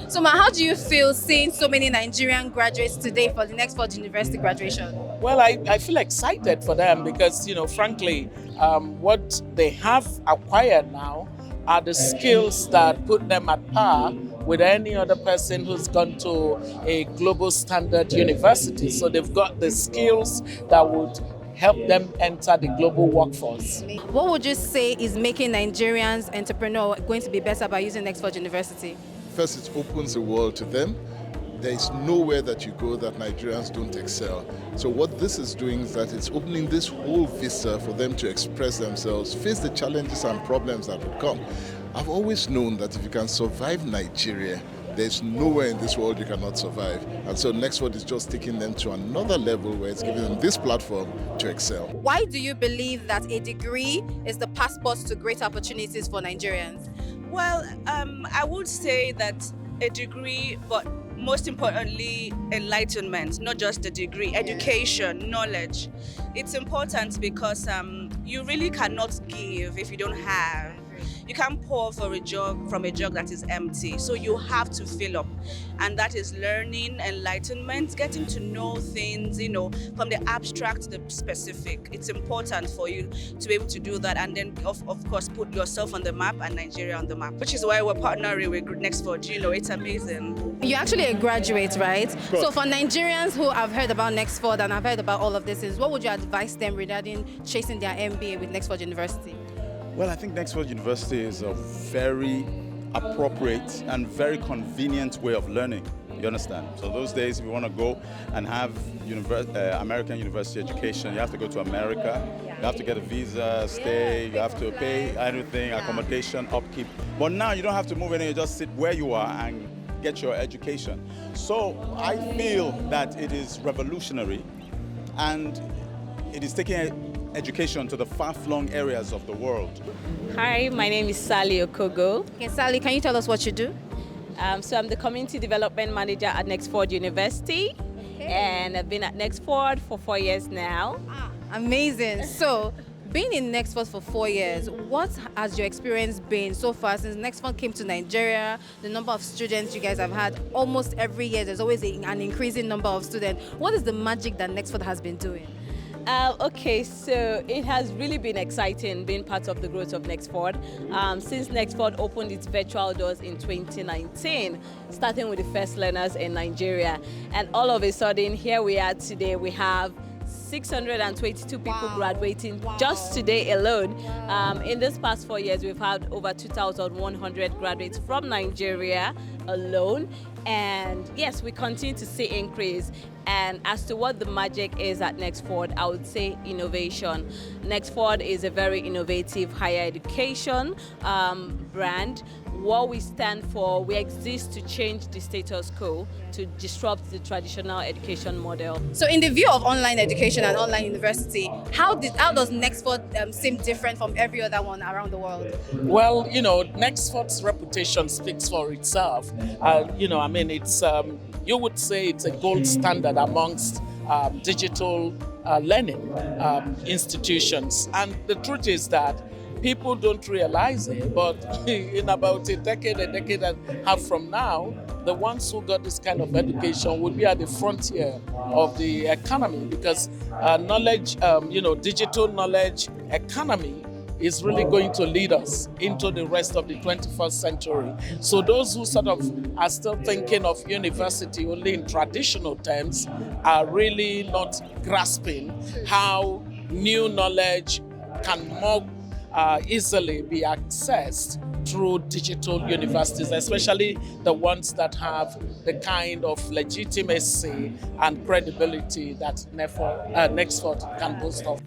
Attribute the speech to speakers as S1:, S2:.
S1: So, Ma, how do you feel seeing so many Nigerian graduates today for the Nexford University graduation?
S2: Well, I feel excited for them because, frankly, what they have acquired now are the skills that put them at par with any other person who's gone to a global standard university. So they've got the skills that would help them enter the global workforce.
S1: What would you say is making Nigerians entrepreneur going to be better by using Nexford University?
S3: First, it opens the world to them. There is nowhere that you go that Nigerians don't excel. So what this is doing is that it's opening this whole vista for them to express themselves, face the challenges and problems that would come. I've always known that if you can survive Nigeria, there's nowhere in this world you cannot survive. And so Nexford is just taking them to another level where it's giving them this platform to excel.
S1: Why do you believe that a degree is the passport to great opportunities for Nigerians?
S4: Well, I would say that a degree, but most importantly, enlightenment, not just a degree, education, knowledge. It's important because you really cannot give if you don't have. You can't pour from a jug that is empty. So you have to fill up. And that is learning, enlightenment, getting to know things, from the abstract to the specific. It's important for you to be able to do that and then, of course, put yourself on the map and Nigeria on the map, which is why we're partnering with Nexford. It's amazing.
S1: You're actually a graduate, right? So for Nigerians who have heard about Nexford and have heard about all of this, what would you advise them regarding chasing their MBA with Nexford University?
S5: Well, I think Nexford University is a very appropriate and very convenient way of learning. You understand? So those days, if you want to go and have American university education, you have to go to America. You have to get a visa, stay. You have to pay everything, accommodation, upkeep. But now you don't have to move anywhere. You just sit where you are and get your education. So I feel that it is revolutionary, and it is taking education to the far-flung areas of the world.
S6: Hi, my name is Sally Okogho.
S1: Okay, Sally, can you tell us what you do?
S6: So I'm the Community Development Manager at Nexford University, and I've been at Nexford for 4 years now.
S1: Amazing. So, being in Nexford for 4 years, what has your experience been so far since Nexford came to Nigeria? The number of students you guys have had, almost every year there's always an increasing number of students. What is the magic that Nexford has been doing?
S6: Okay, so it has really been exciting being part of the growth of Nexford. Since Nexford opened its virtual doors in 2019, starting with the first learners in Nigeria. And all of a sudden, here we are today. We have 622 people graduating just today alone. In this past 4 years, we've had over 2,100 graduates from Nigeria alone. And yes, we continue to see increase. And as to what the magic is at Nexford, I would say innovation. Nexford is a very innovative higher education brand. What we stand for, we exist to change the status quo, to disrupt the traditional education model.
S1: So in the view of online education and online university, how does Nexford seem different from every other one around the world?
S2: Well, Nexford's reputation speaks for itself. It's you would say it's a gold standard amongst digital learning institutions. And the truth is that people don't realize it, but in about a decade and a half from now, the ones who got this kind of education will be at the frontier of the economy, because knowledge, digital knowledge economy is really going to lead us into the rest of the 21st century. So those who sort of are still thinking of university only in traditional terms are really not grasping how new knowledge can more easily be accessed through digital universities, especially the ones that have the kind of legitimacy and credibility that Nexford can boast of.